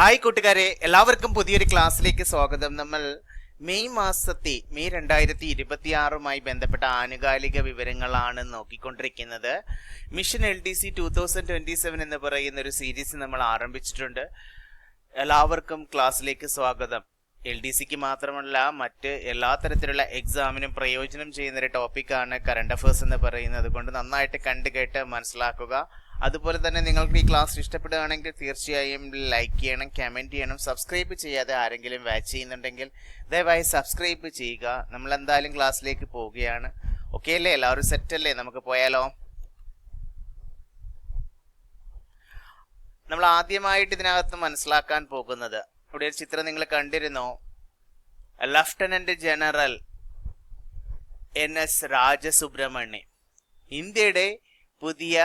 Hi കൂട്ടുകാരെ, എല്ലാവർക്കും പുതിയൊരു ക്ലാസ്സിലേക്ക് സ്വാഗതം. നമ്മൾ മെയ് 2026 ബന്ധപ്പെട്ട ആനുകാലിക വിവരങ്ങളാണ് നോക്കിക്കൊണ്ടിരിക്കുന്നത്. മിഷൻ LDC 2027 എന്ന് പറയുന്ന ഒരു സീരീസ് നമ്മൾ ആരംഭിച്ചിട്ടുണ്ട്. എല്ലാവർക്കും ക്ലാസ്സിലേക്ക് സ്വാഗതം. LDCക്ക് മാത്രമല്ല മറ്റ് എല്ലാ തരത്തിലുള്ള എക്സാമിനും പ്രയോജനം ചെയ്യുന്ന ഒരു ടോപ്പിക്കാണ് കറണ്ട് അഫയേഴ്സ് എന്ന് പറയുന്നത്. കൊണ്ട് നന്നായിട്ട് കണ്ടു കേട്ട് മനസ്സിലാക്കുക. അതുപോലെ തന്നെ നിങ്ങൾക്ക് ഈ ക്ലാസ് ഇഷ്ടപ്പെടുകയാണെങ്കിൽ തീർച്ചയായും ലൈക്ക് ചെയ്യണം, കമൻറ്റ് ചെയ്യണം. സബ്സ്ക്രൈബ് ചെയ്യാതെ ആരെങ്കിലും വാച്ച് ചെയ്യുന്നുണ്ടെങ്കിൽ ദയവായി സബ്സ്ക്രൈബ് ചെയ്യുക. നമ്മൾ എന്തായാലും ക്ലാസ്സിലേക്ക് പോവുകയാണ്. ഓക്കെ അല്ലേ? എല്ലാവരും സെറ്റ് അല്ലേ? നമുക്ക് പോയാലോ? നമ്മൾ ആദ്യമായിട്ട് ഇതിനകത്ത് മനസ്സിലാക്കാൻ പോകുന്നത്, ഇവിടെ ഒരു ചിത്രം നിങ്ങൾ കണ്ടിരുന്നോ? ലഫ്റ്റനന്റ് ജനറൽ NS രാജസുബ്രഹ്മണ്യൻ ഇന്ത്യയുടെ പുതിയ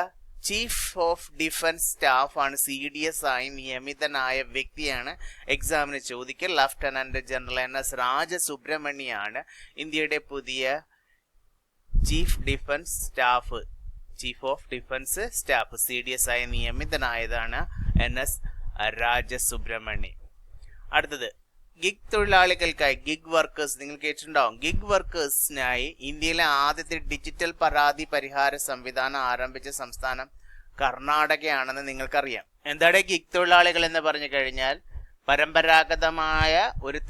ചീഫ് ഓഫ് ഡിഫൻസ് സ്റ്റാഫ് ആണ്. CDS ആയി നിയമിതനായ വ്യക്തിയാണ്. എക്സാമിന് ചോദിക്കൽ ലഫ്റ്റനന്റ് ജനറൽ NS രാജസുബ്രഹ്മണ്യാണ് ഇന്ത്യയുടെ പുതിയ chief of defence staff. CDS ആയി നിയമിതനായതാണ് NS രാജസുബ്രഹ്മണ്യൻ. അടുത്തത് ഗിഗ് തൊഴിലാളികൾക്കായി, ഗിഗ് വർക്കേഴ്സ് നിങ്ങൾ കേട്ടിട്ടുണ്ടാവും. ഗിഗ് വർക്കേഴ്സിനായി ഇന്ത്യയിലെ ആദ്യത്തെ ഡിജിറ്റൽ പരാതി പരിഹാര സംവിധാനം ആരംഭിച്ച സംസ്ഥാനം കർണാടകയാണെന്ന് നിങ്ങൾക്കറിയാം. എന്താണ് ഗിഗ് തൊഴിലാളികൾ എന്ന് പറഞ്ഞു കഴിഞ്ഞാൽ, പരമ്പരാഗതമായ ഒരു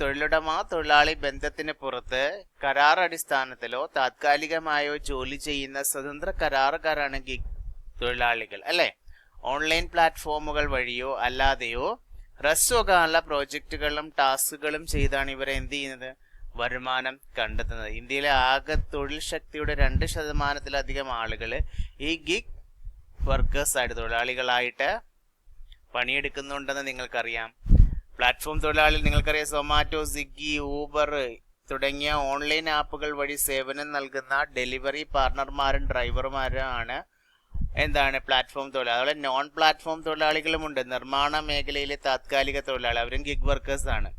തൊഴിലാളി ബന്ധത്തിന് പുറത്ത് കരാർ അടിസ്ഥാനത്തിലോ താത്കാലികമായോ ജോലി ചെയ്യുന്ന സ്വതന്ത്ര കരാറുകാരാണ് ഗിഗ് തൊഴിലാളികൾ, അല്ലെ? ഓൺലൈൻ പ്ലാറ്റ്ഫോമുകൾ വഴിയോ അല്ലാതെയോ ഹ്രസ്വകാല പ്രോജക്റ്റുകളും ടാസ്കുകളും ചെയ്താണ് ഇവരെ എന്ത് ചെയ്യുന്നത്? വരുമാനം കണ്ടെത്തുന്നത്. ഇന്ത്യയിലെ ആകെ തൊഴിൽ ശക്തിയുടെ 2% ആളുകൾ ഈ ഗിഗ് വർക്കേഴ്സ് ആയിട്ട്, തൊഴിലാളികളായിട്ട് പണിയെടുക്കുന്നുണ്ടെന്ന് നിങ്ങൾക്കറിയാം. പ്ലാറ്റ്ഫോം തൊഴിലാളികൾ നിങ്ങൾക്കറിയാം. സൊമാറ്റോ, സ്വിഗ്ഗി, ഊബർ തുടങ്ങിയ ഓൺലൈൻ ആപ്പുകൾ വഴി സേവനം നൽകുന്ന ഡെലിവറി പാർട്ണർമാരും ഡ്രൈവർമാരുമാണ് എന്താണ് പ്ലാറ്റ്ഫോം തൊഴിലാളി. അതുപോലെ നോൺ പ്ലാറ്റ്ഫോം തൊഴിലാളികളുമുണ്ട്. നിർമ്മാണ മേഖലയിലെ താത്കാലിക തൊഴിലാളി, അവരും ഗിഗ് വർക്കേഴ്സ് ആണ്.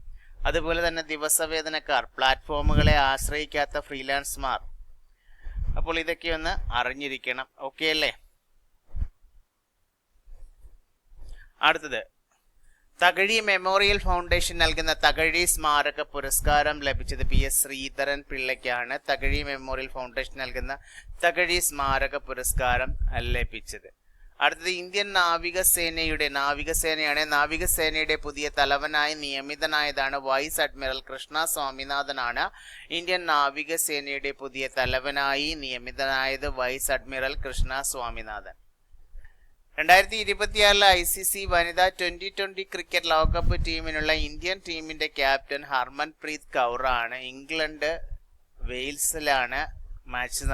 അതുപോലെ തന്നെ ദിവസവേതനക്കാർ, പ്ലാറ്റ്ഫോമുകളെ ആശ്രയിക്കാത്ത ഫ്രീലാൻസ്മാർ. അപ്പോൾ ഇതൊക്കെ ഒന്ന് അറിഞ്ഞിരിക്കണം. ഓക്കെ അല്ലേ? അടുത്തത് തകഴി മെമ്മോറിയൽ ഫൗണ്ടേഷൻ നൽകുന്ന തകഴി സ്മാരക പുരസ്കാരം ലഭിച്ചത് PS ശ്രീധരൻ പിള്ളയ്ക്കാണ്. തകഴി മെമ്മോറിയൽ ഫൗണ്ടേഷൻ നൽകുന്ന തകഴി സ്മാരക പുരസ്കാരം ലഭിച്ചത്. അടുത്തത് ഇന്ത്യൻ നാവികസേനയുടെ പുതിയ തലവനായി നിയമിതനായതാണ് വൈസ് അഡ്മിറൽ കൃഷ്ണ സ്വാമിനാഥനാണ്. ഇന്ത്യൻ നാവികസേനയുടെ പുതിയ തലവനായി നിയമിതനായത് vice admiral Krishna Swaminathan. 2026 ICC വനിതാ 2020 ക്രിക്കറ്റ് ലോകകപ്പ് ടീമിനുള്ള ഇന്ത്യൻ ടീമിന്റെ ക്യാപ്റ്റൻ ഹർമൻപ്രീത് കൗർ ആണ്. ഇംഗ്ലണ്ട് വെയിൽസിലാണ് മാച്ചസ്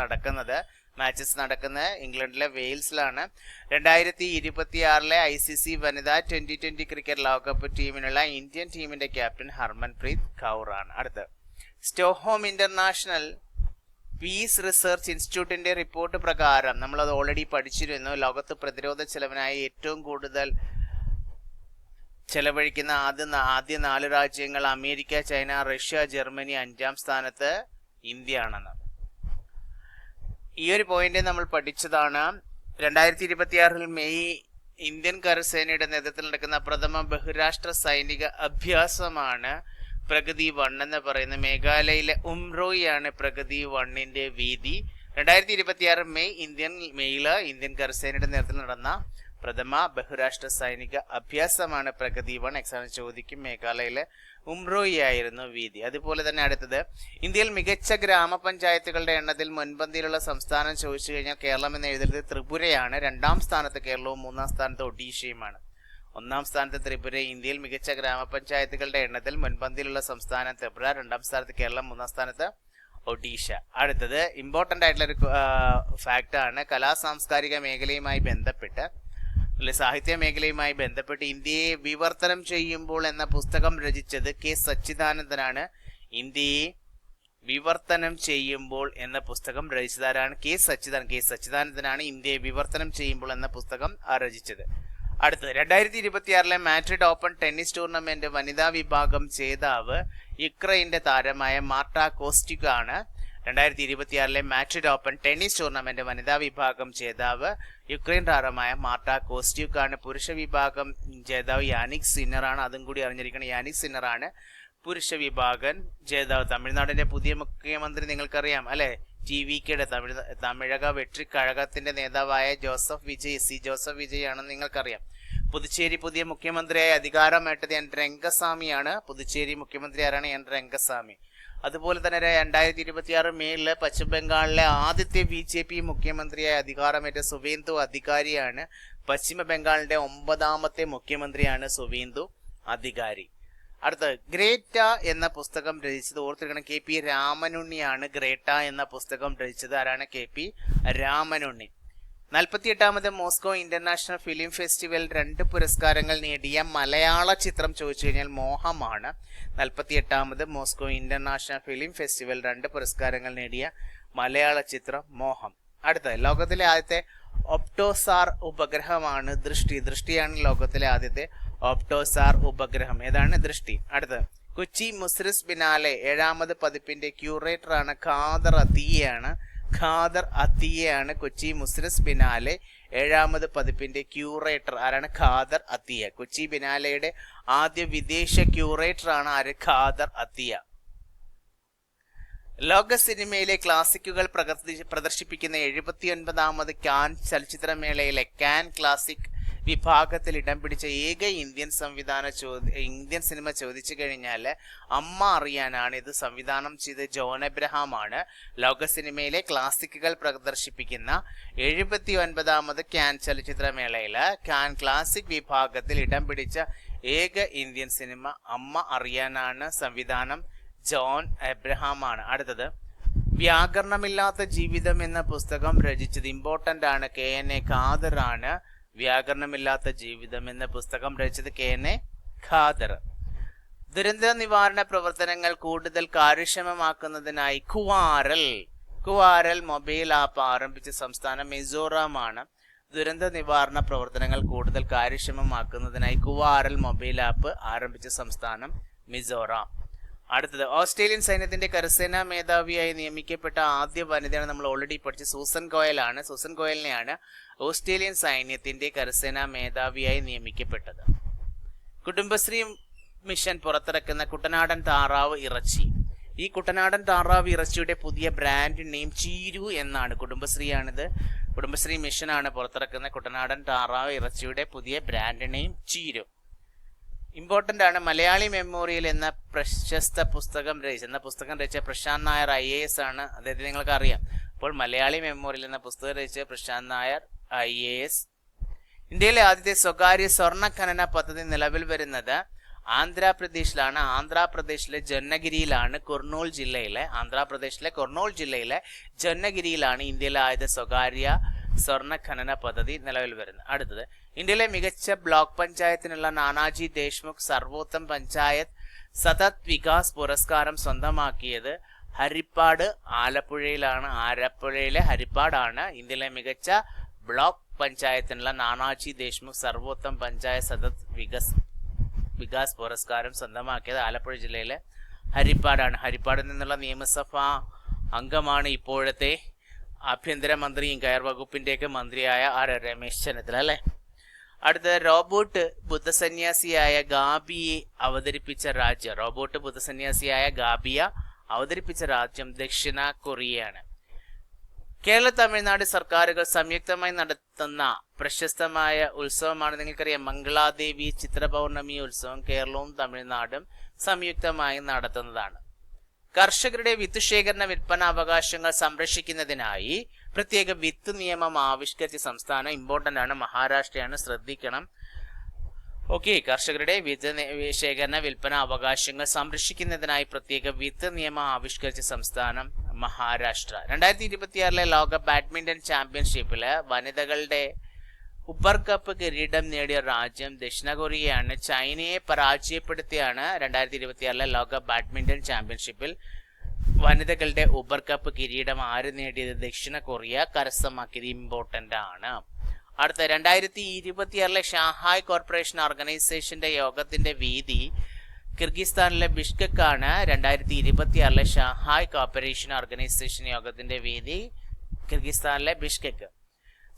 നടക്കുന്നത്. ഇംഗ്ലണ്ടിലെ വെയിൽസിലാണ്. 2026 ICC വനിതാ 2020 ക്രിക്കറ്റ് ലോകകപ്പ് ടീമിനുള്ള ഇന്ത്യൻ ടീമിന്റെ ക്യാപ്റ്റൻ ഹർമൻപ്രീത് കൗർ ആണ്. അടുത്ത് സ്റ്റോക്ക്ഹോം ഇന്റർനാഷണൽ പീസ് റിസർച്ച് ഇൻസ്റ്റിറ്റ്യൂട്ടിന്റെ റിപ്പോർട്ട് പ്രകാരം, നമ്മളത് ഓൾറെഡി പഠിച്ചിരുന്നു, ലോകത്ത് പ്രതിരോധ ചെലവിനായി ഏറ്റവും കൂടുതൽ ചെലവഴിക്കുന്ന ആദ്യ 4 രാജ്യങ്ങൾ അമേരിക്ക, ചൈന, റഷ്യ, ജർമ്മനി. 5ാം സ്ഥാനത്ത് ഇന്ത്യ ആണെന്ന്. ഈ ഒരു പോയിന്റ് നമ്മൾ പഠിച്ചതാണ്. 2026 മെയ് ഇന്ത്യൻ കരസേനയുടെ നേതൃത്വത്തിൽ നടക്കുന്ന പ്രഥമ ബഹുരാഷ്ട്ര സൈനിക അഭ്യാസമാണ് പ്രഗതി 1 എന്ന് പറയുന്നത്. മേഘാലയയിലെ ഉംറോയിയാണ് പ്രഗതി 1ന്റെ വേദി. 2026 മെയ്യില് ഇന്ത്യൻ കരസേനയുടെ നേതൃത്വത്തിൽ നടന്ന പ്രഥമ ബഹുരാഷ്ട്ര സൈനിക അഭ്യാസമാണ് പ്രഗതി 1. എക്സാമിന് ചോദിക്കും. മേഘാലയയിലെ ഉംറോയി ആയിരുന്നു വേദി. അതുപോലെ തന്നെ അടുത്തത്, ഇന്ത്യയിൽ മികച്ച ഗ്രാമപഞ്ചായത്തുകളുടെ എണ്ണത്തിൽ മുൻപന്തിയിലുള്ള സംസ്ഥാനം ചോദിച്ചു കഴിഞ്ഞാൽ കേരളം എന്ന് എഴുതുന്നത് ത്രിപുരയാണ്. 2ാം സ്ഥാനത്ത് കേരളവും 3ാം സ്ഥാനത്ത് ഒഡീഷയുമാണ്. 1ാം സ്ഥാനത്ത് ത്രിപുര. ഇന്ത്യയിൽ മികച്ച ഗ്രാമപഞ്ചായത്തുകളുടെ എണ്ണത്തിൽ മുൻപന്തിയിലുള്ള സംസ്ഥാനം ത്രിപുര, 2ാം സ്ഥാനത്ത് കേരളം, 3ാം സ്ഥാനത്ത് ഒഡീഷ. അടുത്തത് ഇമ്പോർട്ടൻ്റ് ആയിട്ടുള്ളൊരു ഫാക്റ്റ് ആണ്. സാംസ്കാരിക മേഖലയുമായി ബന്ധപ്പെട്ട്, സാഹിത്യ മേഖലയുമായി ബന്ധപ്പെട്ട് ഇന്ത്യയെ വിവർത്തനം ചെയ്യുമ്പോൾ എന്ന പുസ്തകം രചിച്ചത് K സച്ചിദാനന്ദനാണ്. ഇന്ത്യയെ വിവർത്തനം ചെയ്യുമ്പോൾ എന്ന പുസ്തകം രചിച്ചതാരാണ്? K സച്ചിദാനന്ദനാണ് ഇന്ത്യയെ വിവർത്തനം ചെയ്യുമ്പോൾ എന്ന പുസ്തകം രചിച്ചത്. അടുത്തത് 2026 മാഡ്രിഡ് ഓപ്പൺ ടെന്നീസ് ടൂർണമെന്റ് വനിതാ വിഭാഗം ജേതാവ് യുക്രൈന്റെ താരമായ മാർട്ട കോസ്റ്റിക് ആണ്. 2026 മാഡ്രിഡ് ഓപ്പൺ ടെന്നീസ് ടൂർണമെന്റ് വനിതാ വിഭാഗം ജേതാവ് യുക്രൈൻ താരമായ മാർട്ട കോസ്റ്റ്യൂക്കാണ്. പുരുഷ വിഭാഗം ജേതാവ് യാനിക് സിന്നറാണ്. അതും കൂടി അറിഞ്ഞിരിക്കണം. യാനിക് സിന്നറാണ് പുരുഷ വിഭാഗം ജേതാവ്. തമിഴ്നാടിന്റെ പുതിയ മുഖ്യമന്ത്രി നിങ്ങൾക്കറിയാം അല്ലെ, TVKയുടെ തമിഴക വെട്രിക്കഴകത്തിന്റെ നേതാവായ ജോസഫ് വിജയ് ആണെന്ന് നിങ്ങൾക്കറിയാം. പുതുച്ചേരി പുതിയ മുഖ്യമന്ത്രിയായി അധികാരമേറ്റത് എൻ രംഗസ്വാമിയാണ്. പുതുച്ചേരി മുഖ്യമന്ത്രി ആരാണ്? എൻ രംഗസ്വാമി. അതുപോലെ തന്നെ 2026 മേയിൽ പശ്ചിമ ബംഗാളിലെ ആദ്യത്തെ BJP മുഖ്യമന്ത്രിയായി അധികാരമേറ്റ സുവേന്ദു അധികാരിയാണ്. പശ്ചിമ ബംഗാളിന്റെ 9ാമത്തെ മുഖ്യമന്ത്രിയാണ് സുവേന്ദു അധികാരി. അടുത്ത ഗ്രേറ്റ എന്ന പുസ്തകം രചിച്ചത് ഓർത്തിരിക്കണം, KP രാമനുണ്ണിയാണ്. ഗ്രേറ്റ എന്ന പുസ്തകം രചിച്ചത് ആരാണ്? KP രാമനുണ്ണി. 48ാമത് മോസ്കോ ഇന്റർനാഷണൽ ഫിലിം ഫെസ്റ്റിവൽ 2 പുരസ്കാരങ്ങൾ നേടിയ മലയാള ചിത്രം ചോദിച്ചു കഴിഞ്ഞാൽ മോഹമാണ്. 48ാമത് മോസ്കോ ഇന്റർനാഷണൽ ഫിലിം ഫെസ്റ്റിവൽ 2 പുരസ്കാരങ്ങൾ നേടിയ മലയാള ചിത്രം മോഹം. അടുത്ത ലോകത്തിലെ ആദ്യത്തെ ഒപ്റ്റോസാർ ഉപഗ്രഹമാണ് ദൃഷ്ടി. ദൃഷ്ടിയാണ് ലോകത്തിലെ ആദ്യത്തെ ഒപ്റ്റോസാർ ഉപഗ്രഹം. ഏതാണ്? ദൃഷ്ടി. അടുത്ത കൊച്ചി മുസ്രിസ് ബിനാലെ 7ാമത് പതിപ്പിന്റെ ക്യൂറേറ്ററാണ് ഖാദർ അത്തിയയാണ്. കൊച്ചി മുസ്രിസ് ബിനാലെ 7ാമത് പതിപ്പിന്റെ ക്യൂറേറ്റർ ആരാണ്? ഖാദർ അത്തിയ. കൊച്ചി ബിനാലയുടെ ആദ്യ വിദേശ ക്യൂറേറ്ററാണ് ആര്? ഖാദർ അത്തിയ. ലോക സിനിമയിലെ ക്ലാസിക്കുകൾ പ്രദർശിപ്പിക്കുന്ന 79ാമത് കാൻ ചലച്ചിത്രമേളയിലെ കാൻ ക്ലാസിക് വിഭാഗത്തിൽ ഇടം പിടിച്ച ഏക ഇന്ത്യൻ സിനിമ ചോദിച്ചു കഴിഞ്ഞാൽ അമ്മ അറിയാനാണ്. ഇത് സംവിധാനം ചെയ്ത് ജോൺ എബ്രഹാം ആണ്. ലോക സിനിമയിലെ ക്ലാസിക്കുകൾ പ്രദർശിപ്പിക്കുന്ന 79ാമത് കാൻ ചലച്ചിത്രമേളയിൽ കാൻ ക്ലാസിക് വിഭാഗത്തിൽ ഇടം പിടിച്ച ഏക ഇന്ത്യൻ സിനിമ അമ്മ അറിയാനാണ്. സംവിധാനം ജോൺ എബ്രഹാം ആണ്. അടുത്തത് വ്യാകരണമില്ലാത്ത ജീവിതം എന്ന പുസ്തകം രചിച്ചത് ഇമ്പോർട്ടന്റ് ആണ്, KNA ഖാദർ ആണ്. വ്യാകരണമില്ലാത്ത ജീവിതം എന്ന പുസ്തകം രചിച്ചത് KNA ഖാദർ. ദുരന്ത നിവാരണ പ്രവർത്തനങ്ങൾ കൂടുതൽ കാര്യക്ഷമമാക്കുന്നതിനായി കുവാരൽ മൊബൈൽ ആപ്പ് ആരംഭിച്ച സംസ്ഥാനം മിസോറാമാണ്. ദുരന്ത നിവാരണ പ്രവർത്തനങ്ങൾ കൂടുതൽ കാര്യക്ഷമമാക്കുന്നതിനായി കുവാരൽ മൊബൈൽ ആപ്പ് ആരംഭിച്ച സംസ്ഥാനം മിസോറാം. അടുത്തത് ഓസ്ട്രേലിയൻ സൈന്യത്തിന്റെ കരസേനാ മേധാവിയായി നിയമിക്കപ്പെട്ട ആദ്യ വനിതയാണ് നമ്മൾ ഓൾറെഡി പഠിച്ച സൂസൻ ഗോയലാണ്. സൂസൻ ഗോയലിനെയാണ് ഓസ്ട്രേലിയൻ സൈന്യത്തിന്റെ കരസേനാ മേധാവിയായി നിയമിക്കപ്പെട്ടത്. കുടുംബശ്രീ മിഷൻ പുറത്തിറക്കുന്ന കുട്ടനാടൻ താറാവ് ഇറച്ചി. ഈ കുട്ടനാടൻ താറാവ് ഇറച്ചിയുടെ പുതിയ ബ്രാൻഡ് നെയിം ചീരു എന്നാണ്. കുടുംബശ്രീയാണിത്. കുടുംബശ്രീ മിഷനാണ് പുറത്തിറക്കുന്ന കുട്ടനാടൻ താറാവ് ഇറച്ചിയുടെ പുതിയ ബ്രാൻഡ് നെയിം ചീരു. ഇമ്പോർട്ടന്റ് ആണ്. മലയാളി മെമ്മോറിയൽ എന്ന പ്രശസ്ത പുസ്തകം രചിച്ച പ്രശാന്ത് നായർ IAS ആണ്. അദ്ദേഹത്തെ നിങ്ങൾക്ക് അറിയാം. അപ്പോൾ മലയാളി മെമ്മോറിയൽ എന്ന പുസ്തകം രചിച്ച പ്രശാന്ത് നായർ IAS. ഇന്ത്യയിലെ ആദ്യത്തെ സ്വകാര്യ സ്വർണ്ണ ഖനന പദ്ധതി നിലവിൽ വരുന്നത് ആന്ധ്രാപ്രദേശിലാണ്. ആന്ധ്രാപ്രദേശിലെ ജന്നഗിരിയിലാണ്. ആന്ധ്രാപ്രദേശിലെ കുർണൂൽ ജില്ലയിലെ ജന്നഗിരിയിലാണ് ഇന്ത്യയിലെ ആദ്യത്തെ സ്വകാര്യ സ്വർണ്ണ ഖനന പദ്ധതി നിലവിൽ വരുന്നത്. അടുത്തത് ഇന്ത്യയിലെ മികച്ച ബ്ലോക്ക് പഞ്ചായത്തിനുള്ള നാനാജി ദേശ്മുഖ് സർവോത്തം പഞ്ചായത്ത് സതത് വികാസ് പുരസ്കാരം സ്വന്തമാക്കിയത് ഹരിപ്പാട് ആലപ്പുഴയിലാണ്. ആലപ്പുഴയിലെ ഹരിപ്പാടാണ് ഇന്ത്യയിലെ മികച്ച ബ്ലോക്ക് പഞ്ചായത്തിനുള്ള നാനാജി ദേശ്മുഖ് സർവോത്തം പഞ്ചായത്ത് സതത് വികാസ് പുരസ്കാരം സ്വന്തമാക്കിയത് ആലപ്പുഴ ജില്ലയിലെ ഹരിപ്പാടാണ്. ഹരിപ്പാടിൽ നിന്നുള്ള നിയമസഭാ അംഗമാണ് ഇപ്പോഴത്തെ ആഭ്യന്തരമന്ത്രിയും കയർ വകുപ്പിന്റെയൊക്കെ മന്ത്രിയായ രമേശ് ചെന്നിത്തല അല്ലെ. അടുത്ത റോബോട്ട് ബുദ്ധസന്യാസിയായ ഗാബിയെ അവതരിപ്പിച്ച രാജ്യം ദക്ഷിണ കൊറിയയാണ്. കേരള തമിഴ്നാട് സർക്കാരുകൾ സംയുക്തമായി നടത്തുന്ന പ്രശസ്തമായ ഉത്സവമാണ് നിങ്ങൾക്കറിയാം മംഗളാദേവി ചിത്രപൗർണമി ഉത്സവം. കേരളവും തമിഴ്നാടും സംയുക്തമായി നടത്തുന്നതാണ്. കർഷകരുടെ വിത്ത് ശേഖരണ വിൽപ്പന അവകാശങ്ങൾ സംരക്ഷിക്കുന്നതിനായി പ്രത്യേക വിത്ത് നിയമം ആവിഷ്കരിച്ച സംസ്ഥാനം ഇമ്പോർട്ടന്റ് ആണ്, മഹാരാഷ്ട്രയാണ്. ശ്രദ്ധിക്കണം. കർഷകരുടെ വിത്ത് ശേഖരണ വിൽപ്പന അവകാശങ്ങൾ സംരക്ഷിക്കുന്നതിനായി പ്രത്യേക വിത്ത് നിയമം ആവിഷ്കരിച്ച സംസ്ഥാനം മഹാരാഷ്ട്ര. 2026 ലോക ബാഡ്മിന്റൺ ചാമ്പ്യൻഷിപ്പില് വനിതകളുടെ ഉപ്പർ കപ്പ് കിരീടം നേടിയ രാജ്യം ദക്ഷിണ കൊറിയയാണ്. ചൈനയെ പരാജയപ്പെടുത്തിയാണ് 2026 ലോക ബാഡ്മിന്റൺ ചാമ്പ്യൻഷിപ്പിൽ വനിതകളുടെ ഉപ്പർ കപ്പ് കിരീടം ആര് നേടിയത്? ദക്ഷിണ കൊറിയ കരസ്ഥമാക്കിയത്. ഇമ്പോർട്ടന്റ് ആണ്. അടുത്ത 2026 ഷാങ്ഹായ് കോർപ്പറേഷൻ ഓർഗനൈസേഷന്റെ യോഗത്തിന്റെ വേദി കിർഗിസ്ഥാനിലെ ബിഷ്കെക്കാണ് 2026 ഷാങ്ഹായ് കോപ്പറേഷൻ ഓർഗനൈസേഷൻ യോഗത്തിന്റെ വേദി. കിർഗിസ്ഥാനിലെ ബിഷ്കെക്ക്.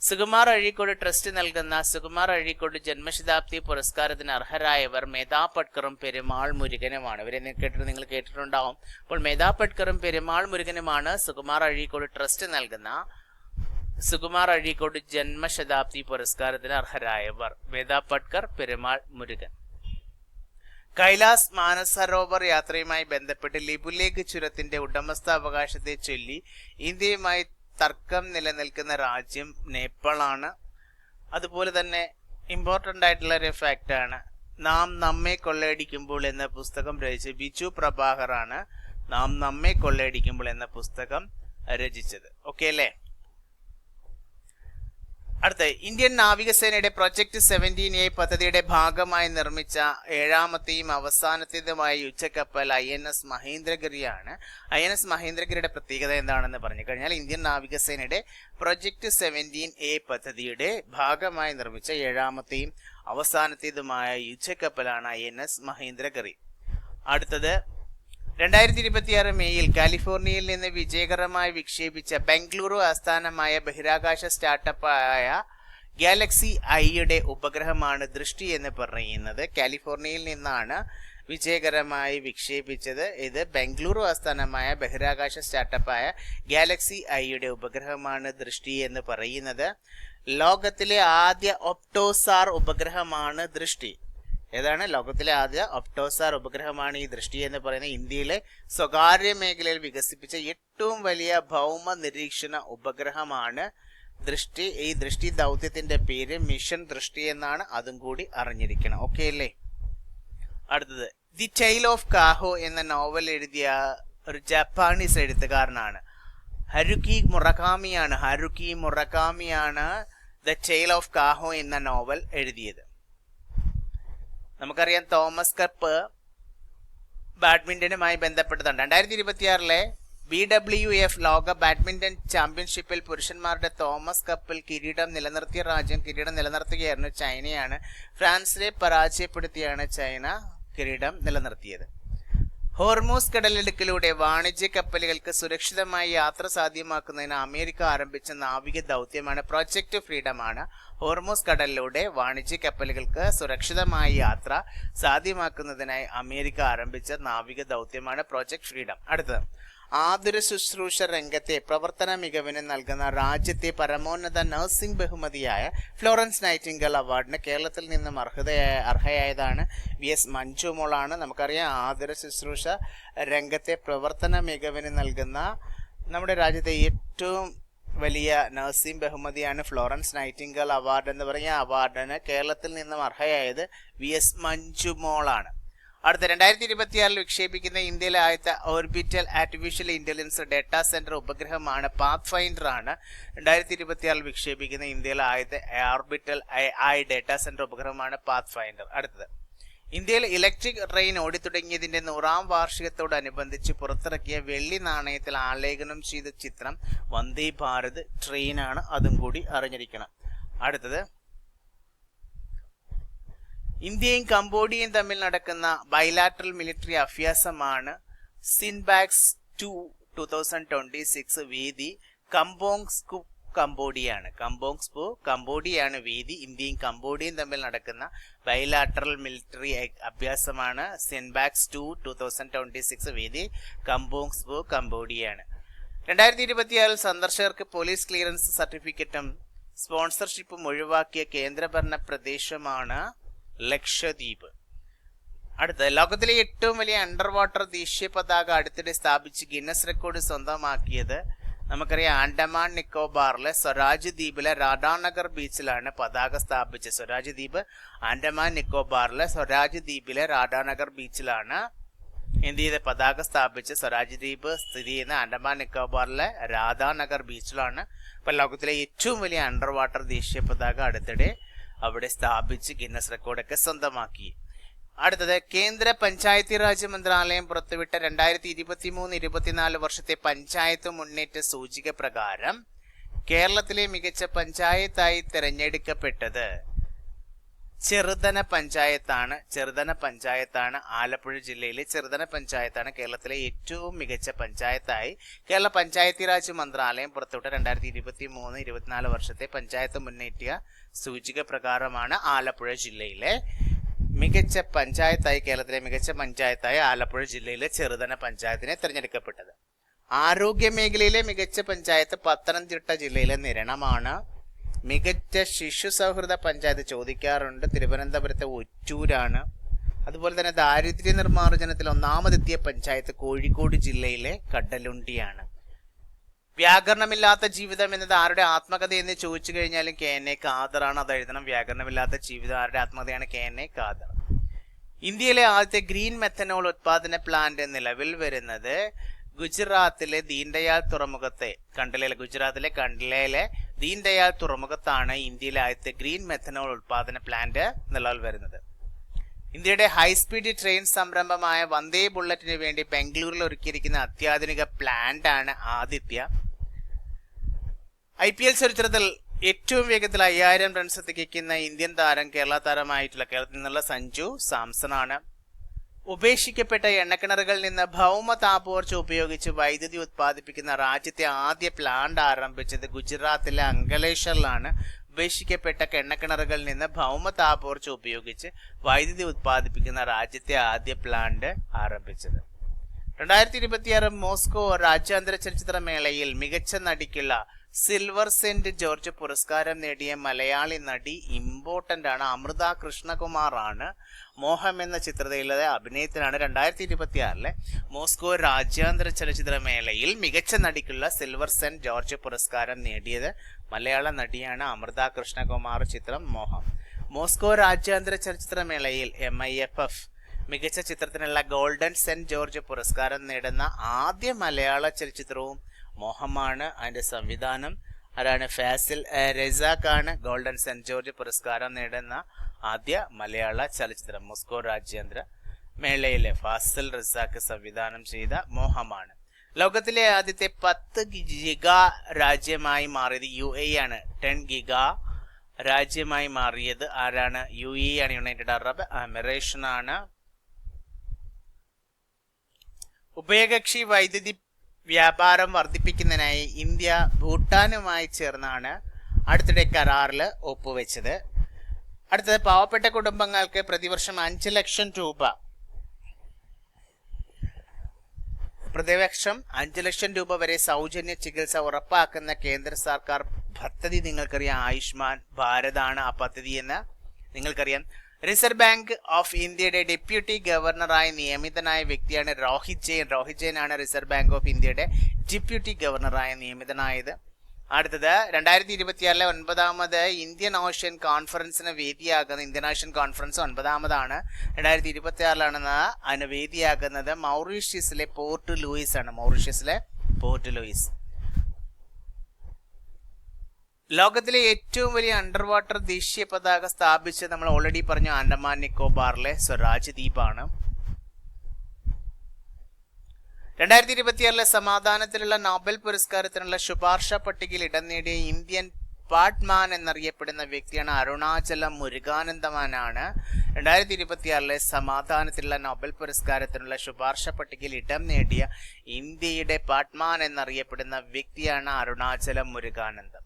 സുകുമാർ അഴീക്കോട് ട്രസ്റ്റ് നൽകുന്ന സുകുമാർ അഴീക്കോട് ജന്മശതാബ്ദി പുരസ്കാരത്തിന് അർഹരായവർ മേധാ പട്കറും പെരുമാൾ മുരുകനുമാണ്. ഇവരെ നിങ്ങൾ കേട്ടിട്ടുണ്ടാവും. അപ്പോൾ മേധാ പട്കറും പെരുമാൾ മുരുകനുമാണ് സുകുമാർ അഴീക്കോട് ട്രസ്റ്റ് നൽകുന്ന സുകുമാർ അഴീക്കോട് ജന്മശതാബ്ദി പുരസ്കാരത്തിന് അർഹരായവർ. മേധാ പട്കർ, പെരുമാൾ മുരുകൻ. കൈലാസ് മാനസരോവർ യാത്രയുമായി ബന്ധപ്പെട്ട് ലിപുലേഖ് ചുരത്തിന്റെ ഉടമസ്ഥാവകാശത്തെ ചൊല്ലി ഇന്ത്യയുമായി തർക്കം നിലനിൽക്കുന്ന രാജ്യം നേപ്പാളാണ്. അതുപോലെ തന്നെ ഇമ്പോർട്ടൻ്റ് ആയിട്ടുള്ള ഒരു ഫാക്റ്റാണ്, നാം നമ്മെ കൊള്ളയടിക്കുമ്പോൾ എന്ന പുസ്തകം രചിച്ച ബിജു പ്രഭാകറാണ് നാം നമ്മെ കൊള്ളയടിക്കുമ്പോൾ എന്ന പുസ്തകം രചിച്ചത്. ഓക്കെ അല്ലേ? അടുത്ത, ഇന്ത്യൻ നാവികസേനയുടെ പ്രൊജക്ട് 17A പദ്ധതിയുടെ ഭാഗമായി നിർമ്മിച്ച 7ാമത്തെയും അവസാനത്തേതുമായ യുദ്ധക്കപ്പൽ INS മഹേന്ദ്രഗിരിയാണ്. INS മഹേന്ദ്രഗിരിയുടെ പ്രത്യേകത എന്താണെന്ന് പറഞ്ഞു കഴിഞ്ഞാൽ, ഇന്ത്യൻ നാവികസേനയുടെ പ്രൊജക്ട് 17A പദ്ധതിയുടെ ഭാഗമായി നിർമ്മിച്ച 7ാമത്തെയും അവസാനത്തേതുമായ യുദ്ധക്കപ്പലാണ് INS മഹേന്ദ്രഗിരി. അടുത്തത്, 2026 മെയ്യിൽ കാലിഫോർണിയയിൽ നിന്ന് വിജയകരമായി വിക്ഷേപിച്ച ബംഗളൂരു ആസ്ഥാനമായ ബഹിരാകാശ സ്റ്റാർട്ടപ്പായ ഗാലക്സി ഐയുടെ ഉപഗ്രഹമാണ് ദൃഷ്ടി എന്ന് പറയുന്നത്. കാലിഫോർണിയയിൽ നിന്നാണ് വിജയകരമായി വിക്ഷേപിച്ചത്. ഇത് ബംഗളൂരു ആസ്ഥാനമായ ബഹിരാകാശ സ്റ്റാർട്ടപ്പായ ഗാലക്സി ഐയുടെ ഉപഗ്രഹമാണ് ദൃഷ്ടി എന്ന് പറയുന്നത്. ലോകത്തിലെ ആദ്യ ഒപ്റ്റോസാർ ഉപഗ്രഹമാണ് ദൃഷ്ടി. ഏതാണ്? ലോകത്തിലെ ആദ്യ ഒപ്റ്റോസാർ ഉപഗ്രഹമാണ് ഈ ദൃഷ്ടി എന്ന് പറയുന്നത്. ഇന്ത്യയിലെ സ്വകാര്യ മേഖലയിൽ വികസിപ്പിച്ച ഏറ്റവും വലിയ ഭൗമ നിരീക്ഷണ ഉപഗ്രഹമാണ് ദൃഷ്ടി. ഈ ദൃഷ്ടി ദൗത്യത്തിന്റെ പേര് മിഷൻ ദൃഷ്ടി എന്നാണ്. അതും കൂടി അറിഞ്ഞിരിക്കണം. ഓക്കെ അല്ലേ? അടുത്തത്, ദി ടെയിൽ ഓഫ് കാഹോ എന്ന നോവൽ എഴുതിയ ഒരു ജപ്പാനീസ് എഴുത്തുകാരനാണ്. ഹരുക്കി മുറകാമിയാണ് ദ ടെയിൽ ഓഫ് കാഹോ എന്ന നോവൽ എഴുതിയത്. നമുക്കറിയാം, തോമസ് കപ്പ് ബാഡ്മിന്റനുമായി ബന്ധപ്പെട്ടതാണ്. 2026 BWF ലോക ബാഡ്മിന്റൺ ചാമ്പ്യൻഷിപ്പിൽ പുരുഷന്മാരുടെ തോമസ് കപ്പിൽ കിരീടം നിലനിർത്തുകയായിരുന്നു ചൈനയാണ്. ഫ്രാൻസിനെ പരാജയപ്പെടുത്തിയാണ് ചൈന കിരീടം നിലനിർത്തിയത്. ഹോർമൂസ് കടലിടുക്കിലൂടെ വാണിജ്യ കപ്പലുകൾക്ക് സുരക്ഷിതമായി യാത്ര സാധ്യമാക്കുന്നതിന് അമേരിക്ക ആരംഭിച്ച നാവിക ദൗത്യമാണ് പ്രൊജക്ട് ഫ്രീഡമാണ്. ഹോർമൂസ് കടലിലൂടെ വാണിജ്യ കപ്പലുകൾക്ക് സുരക്ഷിതമായി യാത്ര സാധ്യമാക്കുന്നതിനായി അമേരിക്ക ആരംഭിച്ച നാവിക ദൗത്യമാണ് പ്രൊജക്ട് ഫ്രീഡം. അടുത്തത്, ആതുര ശുശ്രൂഷ രംഗത്തെ പ്രവർത്തന മികവിന് നൽകുന്ന രാജ്യത്തെ പരമോന്നത നഴ്സിംഗ് ബഹുമതിയായ ഫ്ലോറൻസ് നൈറ്റിംഗേൽ അവാർഡിന് കേരളത്തിൽ നിന്നും അർഹയായതാണ് VS മഞ്ജു മോളാണ്. നമുക്കറിയാം, ആതുര ശുശ്രൂഷ രംഗത്തെ പ്രവർത്തന മികവിന് നൽകുന്ന നമ്മുടെ രാജ്യത്തെ ഏറ്റവും വലിയ നഴ്സിംഗ് ബഹുമതിയാണ് ഫ്ലോറൻസ് നൈറ്റിംഗേൽ അവാർഡ് എന്ന് പറയുന്ന അവാർഡിന് കേരളത്തിൽ നിന്നും അർഹയായത് VS മഞ്ജു മോളാണ്. അടുത്ത, 2026 വിക്ഷേപിക്കുന്ന ഇന്ത്യയിലെ ആദ്യത്തെ orbital artificial intelligence data centre ഉപഗ്രഹമാണ് പാത്ത് ഫൈൻഡർ ആണ്. 2026 വിക്ഷേപിക്കുന്ന ഇന്ത്യയിലെ ആദ്യത്തെ ഓർബിറ്റൽ AI ഡേറ്റാ സെന്റർ ഉപഗ്രഹമാണ് പാത്ത് ഫൈൻഡർ. അടുത്തത്, ഇന്ത്യയിൽ ഇലക്ട്രിക് ട്രെയിൻ ഓടിത്തുടങ്ങിയതിന്റെ 100ാം വാർഷികത്തോടനുബന്ധിച്ച് പുറത്തിറക്കിയ വെള്ളി നാണയത്തിൽ ആലേഖനം ചെയ്ത ചിത്രം വന്ദേ ഭാരത് ട്രെയിനാണ്. അതും കൂടി അറിഞ്ഞിരിക്കണം. അടുത്തത്, ഇന്ത്യയും കംബോഡിയയും തമ്മിൽ നടക്കുന്ന ബൈലാറ്ററൽ മിലിറ്ററി അഭ്യാസമാണ് സിൻബാക്സ് 2 2026 വേദി കമ്പോങ്സ്പു കംബോഡിയയാണ് വേദി. ഇന്ത്യയും കംബോഡിയയും തമ്മിൽ നടക്കുന്ന ബൈലാറ്ററൽ മിലിറ്ററി അഭ്യാസമാണ് സിൻബാക്സ് 2 2026 വേദി കമ്പോങ്സ്പു കംബോഡിയയാണ്. 2026 സന്ദർശകർക്ക് പോലീസ് ക്ലിയറൻസ് സർട്ടിഫിക്കറ്റും സ്പോൺസർഷിപ്പും ഒഴിവാക്കിയ കേന്ദ്രഭരണ പ്രദേശമാണ് ലക്ഷദ്വീപ്. അടുത്ത, ലോകത്തിലെ ഏറ്റവും വലിയ അണ്ടർ വാട്ടർ ദേശീയ പതാക അടുത്തിടെ സ്ഥാപിച്ച് ഗിന്നസ് റെക്കോർഡ് സ്വന്തമാക്കിയത് നമുക്കറിയാം, ആൻഡമാൻ നിക്കോബാറിലെ സ്വരാജ് ദ്വീപിലെ രാധാനഗർ ബീച്ചിലാണ് പതാക സ്ഥാപിച്ചത്. സ്വരാജ് ദ്വീപ് ആൻഡമാൻ നിക്കോബാറിലെ സ്വരാജ് ദ്വീപിലെ രാധാനഗർ ബീച്ചിലാണ് എന്ത് ചെയ്ത് പതാക സ്ഥാപിച്ച്. സ്വരാജ് ദ്വീപ് സ്ഥിതി ചെയ്യുന്ന ആൻഡമാൻ നിക്കോബാറിലെ രാധാനഗർ ബീച്ചിലാണ്. ഇപ്പൊ ലോകത്തിലെ ഏറ്റവും വലിയ അണ്ടർ വാട്ടർ ദേശീയ പതാക അടുത്തിടെ അവിടെ സ്ഥാപിച്ച് ഗിന്നസ് റെക്കോർഡൊക്കെ സ്വന്തമാക്കി. അടുത്തത്, കേന്ദ്ര പഞ്ചായത്തി രാജ് മന്ത്രാലയം പുറത്തുവിട്ട 2023-24 വർഷത്തെ പഞ്ചായത്ത് മുന്നേറ്റ സൂചിക പ്രകാരം കേരളത്തിലെ മികച്ച പഞ്ചായത്തായി തിരഞ്ഞെടുക്കപ്പെട്ടത് ചെറുതന പഞ്ചായത്താണ് ആലപ്പുഴ ജില്ലയിലെ ചെറുതന പഞ്ചായത്താണ് കേരളത്തിലെ ഏറ്റവും മികച്ച പഞ്ചായത്തായി കേരള പഞ്ചായത്തി രാജ് മന്ത്രാലയം പുറത്തുവിട്ട 2023-24 വർഷത്തെ പഞ്ചായത്ത് മുന്നേറ്റ സൂചിക പ്രകാരമാണ് ആലപ്പുഴ ജില്ലയിലെ മികച്ച പഞ്ചായത്തായി കേരളത്തിലെ മികച്ച പഞ്ചായത്തായി ആലപ്പുഴ ജില്ലയിലെ ചെറുതന പഞ്ചായത്തിനെ തിരഞ്ഞെടുക്കപ്പെട്ടത്. ആരോഗ്യ മേഖലയിലെ മികച്ച പഞ്ചായത്ത് പത്തനംതിട്ട ജില്ലയിലെ നിരണമാണ്. മികച്ച ശിശു സൗഹൃദ പഞ്ചായത്ത് ചോദിക്കാറുണ്ട്, തിരുവനന്തപുരത്തെ ഒറ്റൂരാണ്. അതുപോലെ തന്നെ ദാരിദ്ര്യ നിർമ്മാർജ്ജനത്തിൽ ഒന്നാമതെത്തിയ പഞ്ചായത്ത് കോഴിക്കോട് ജില്ലയിലെ കടലുണ്ടിയാണ്. വ്യാകരണമില്ലാത്ത ജീവിതം എന്നത് ആരുടെ ആത്മകഥ എന്ന് ചോദിച്ചു കഴിഞ്ഞാലും KN ഖാദറാണ് അത് എഴുതണം. വ്യാകരണമില്ലാത്ത ജീവിതം ആരുടെ ആത്മകഥയാണ്? KN ഖാദർ. ഇന്ത്യയിലെ ആദ്യത്തെ ഗ്രീൻ മെത്തനോൾ ഉത്പാദന പ്ലാന്റ് നിലവിൽ വരുന്നത് ഗുജറാത്തിലെ ദീൻദയാൽ തുറമുഖത്തെ ഗുജറാത്തിലെ കണ്ട്ലയിലെ ദീൻദയാൽ തുറമുഖത്താണ് ഇന്ത്യയിലെ ആദ്യത്തെ ഗ്രീൻ മെത്തനോൾ ഉത്പാദന പ്ലാന്റ് നിലവിൽ വരുന്നത്. ഇന്ത്യയുടെ ഹൈസ്പീഡ് ട്രെയിൻ സംരംഭമായ വന്ദേ ബുള്ളറ്റിന് വേണ്ടി ബാംഗ്ലൂരിൽ ഒരുക്കിയിരിക്കുന്ന അത്യാധുനിക പ്ലാന്റ് ആണ് ആദിത്യ. IPL ചരിത്രത്തിൽ ഏറ്റവും വേഗത്തിൽ 5000 റൺസ് തികയ്ക്കുന്ന ഇന്ത്യൻ താരം കേരളത്തിൽ നിന്നുള്ള സഞ്ജു സാംസൺ ആണ്. ഉപേക്ഷിക്കപ്പെട്ട എണ്ണക്കിണറുകളിൽ നിന്ന് ഭൗമ താപോർജ്ജ ഉപയോഗിച്ച് വൈദ്യുതി ഉത്പാദിപ്പിക്കുന്ന രാജ്യത്തെ ആദ്യ പ്ലാന്റ് ആരംഭിച്ചത് ഗുജറാത്തിലെ അങ്കലേശ്വറിലാണ്. ഉപേക്ഷിക്കപ്പെട്ട എണ്ണക്കിണറുകളിൽ നിന്ന് ഭൗമ താപോർജ്ജ ഉപയോഗിച്ച് വൈദ്യുതി ഉത്പാദിപ്പിക്കുന്ന രാജ്യത്തെ ആദ്യ പ്ലാന്റ് ആരംഭിച്ചത്. 2026 മോസ്കോ രാജ്യാന്തര ചലച്ചിത്ര മേളയിൽ മികച്ച നടിക്കുള്ള സിൽവർ സെന്റ് ജോർജ് പുരസ്കാരം നേടിയ മലയാളി നടി ഇമ്പോർട്ടന്റ് ആണ്. അമൃത കൃഷ്ണകുമാർ ആണ്. മോഹം എന്ന ചിത്രത്തിലെ അഭിനയത്തിനാണ് 2026 മോസ്കോ രാജ്യാന്തര ചലച്ചിത്ര മേളയിൽ മികച്ച നടിക്കുള്ള സിൽവർ സെന്റ് ജോർജ് പുരസ്കാരം നേടിയത് മലയാള നടിയാണ് അമൃത കൃഷ്ണകുമാർ. ചിത്രം മോഹം. മോസ്കോ രാജ്യാന്തര ചലച്ചിത്ര മേളയിൽ MIFF മികച്ച ചിത്രത്തിനുള്ള ഗോൾഡൻ സെന്റ് ജോർജ് പുരസ്കാരം നേടുന്ന ആദ്യ മലയാള ചലച്ചിത്രവും മോഹമാണ്. അതിന്റെ സംവിധാനം ആരാണ്? ഫാസിൽ റസാഖ് ആണ്. ഗോൾഡൻ സെന്റ് ജോർജ് പുരസ്കാരം നേടുന്ന ആദ്യ മലയാള ചലച്ചിത്രം മോസ്കോ രാജ്യാന്തര മേളയിലെ ഫാസിൽ റസാഖ് സംവിധാനം ചെയ്ത മോഹമാണ്. ലോകത്തിലെ ആദ്യത്തെ 10 ഗിഗാ രാജ്യമായി മാറിയത് UAE ആണ്. 10 ഗിഗാ രാജ്യമായി മാറിയത് ആരാണ്? UAE ആണ്, യുണൈറ്റഡ് അറബ് എമിറേഷൻ ആണ്. ഉഭയകക്ഷി വൈദ്യുതി വ്യാപാരം വർദ്ധിപ്പിക്കുന്നതിനായി ഇന്ത്യ ഭൂട്ടാനുമായി ചേർന്നാണ് അടുത്തിടെ കരാറിൽ ഒപ്പുവെച്ചത്. അടുത്തത് പാവപ്പെട്ട കുടുംബങ്ങൾക്ക് പ്രതിവർഷം 5 ലക്ഷം രൂപ വരെ സൗജന്യ ചികിത്സ ഉറപ്പാക്കുന്ന കേന്ദ്ര സർക്കാർ പദ്ധതി നിങ്ങൾക്കറിയാം. ആയുഷ്മാൻ ഭാരത് ആണ് ആ പദ്ധതി എന്ന് നിങ്ങൾക്കറിയാം. റിസർവ് ബാങ്ക് ഓഫ് ഇന്ത്യയുടെ ഡെപ്യൂട്ടി ഗവർണറായി നിയമിതനായ വ്യക്തിയാണ് രോഹിത് ജെയിൻ. രോഹിത് ജെയിൻ ആണ് റിസർവ് ബാങ്ക് ഓഫ് ഇന്ത്യയുടെ ഡെപ്യൂട്ടി ഗവർണറായി നിയമിതനായത്. അടുത്തത് 2026 9ാമത് ഇന്ത്യൻ ഓഷ്യൻ കോൺഫറൻസിന് വേദിയാകുന്ന ഇന്ത്യൻ ഓഷ്യൻ കോൺഫറൻസ് 9ാമതാണ്. 2026 അതിന് വേദിയാകുന്നത് മൗറീഷ്യസിലെ പോർട്ട് ലൂയിസ് ആണ്. ലോകത്തിലെ ഏറ്റവും വലിയ അണ്ടർ വാട്ടർ ദേശീയ പതാക സ്ഥാപിച്ച് നമ്മൾ ഓൾറെഡി പറഞ്ഞു ആൻഡമാൻ നിക്കോബാറിലെ സ്വരാജ് ദ്വീപാണ്. 2026 സമാധാനത്തിലുള്ള നോബൽ പുരസ്കാരത്തിനുള്ള ശുപാർശ പട്ടികയിൽ ഇടം നേടിയ ഇന്ത്യൻ പാട്ട്മാൻ എന്നറിയപ്പെടുന്ന വ്യക്തിയാണ് അരുണാചലം മുരുകാനന്ദമാനാണ്. 2026 സമാധാനത്തിലുള്ള നോബൽ പുരസ്കാരത്തിനുള്ള ശുപാർശ പട്ടികയിൽ ഇടം നേടിയ ഇന്ത്യയുടെ പാട്ട്മാൻ എന്നറിയപ്പെടുന്ന വ്യക്തിയാണ് അരുണാചലം മുരുകാനന്ദം.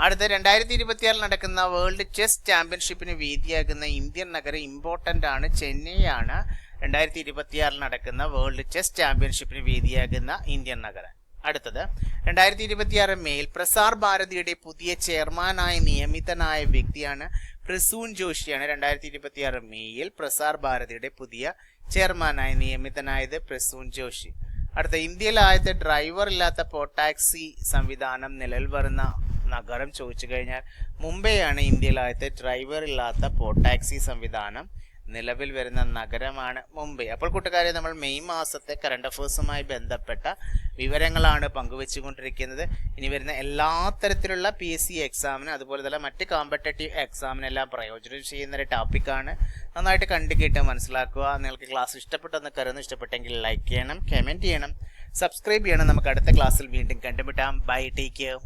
അടുത്ത 2026 നടക്കുന്ന വേൾഡ് ചെസ് ചാമ്പ്യൻഷിപ്പിന് വേദിയാകുന്ന ഇന്ത്യൻ നഗരം ഇമ്പോർട്ടന്റ് ആണ്. ചെന്നൈയാണ് 2026 നടക്കുന്ന വേൾഡ് ചെസ് ചാമ്പ്യൻഷിപ്പിന് വേദിയാകുന്ന ഇന്ത്യൻ നഗരം. അടുത്തത് 2026 മേയിൽ പ്രസാർ ഭാരതിയുടെ പുതിയ ചെയർമാനായി നിയമിതനായ വ്യക്തിയാണ് പ്രസൂൺ ജോഷിയാണ്. 2026 മേയിൽ പ്രസാർ ഭാരതിയുടെ പുതിയ ചെയർമാനായി നിയമിതനായത് പ്രസൂൺ ജോഷി. അടുത്ത ഇന്ത്യയിൽ ആദ്യത്തെ ഡ്രൈവർ ഇല്ലാത്ത പോട്ടാക്സി സംവിധാനം നിലവിൽ വരുന്ന നഗരം ചോദിച്ചു കഴിഞ്ഞാൽ മുംബൈ ആണ്. ഇന്ത്യയിൽ ആദ്യത്തെ ഡ്രൈവർ ഇല്ലാത്ത പോട്ടാക്സി സംവിധാനം നിലവിൽ വരുന്ന നഗരമാണ് മുംബൈ. അപ്പോൾ കൂട്ടുകാരെ, നമ്മൾ മെയ് മാസത്തെ കറണ്ട് അഫേഴ്സുമായി ബന്ധപ്പെട്ട വിവരങ്ങളാണ് പങ്കുവെച്ചുകൊണ്ടിരിക്കുന്നത്. ഇനി വരുന്ന എല്ലാ തരത്തിലുള്ള PSC എക്സാമിന് അതുപോലെ തന്നെ മറ്റ് കോമ്പറ്റേറ്റീവ് എക്സാമിനെല്ലാം പ്രയോജനം ചെയ്യുന്ന ഒരു ടോപ്പിക്കാണ്. നന്നായിട്ട് കണ്ടു കേട്ട് മനസ്സിലാക്കുക. നിങ്ങൾക്ക് ക്ലാസ് ഇഷ്ടപ്പെട്ടെന്ന് കരുതുന്നു. ഇഷ്ടപ്പെട്ടെങ്കിൽ ലൈക്ക് ചെയ്യണം, കമൻറ്റ് ചെയ്യണം, സബ്സ്ക്രൈബ് ചെയ്യണം. നമുക്ക് അടുത്ത ക്ലാസ്സിൽ വീണ്ടും കണ്ടുമുട്ടാം. Bye, take care.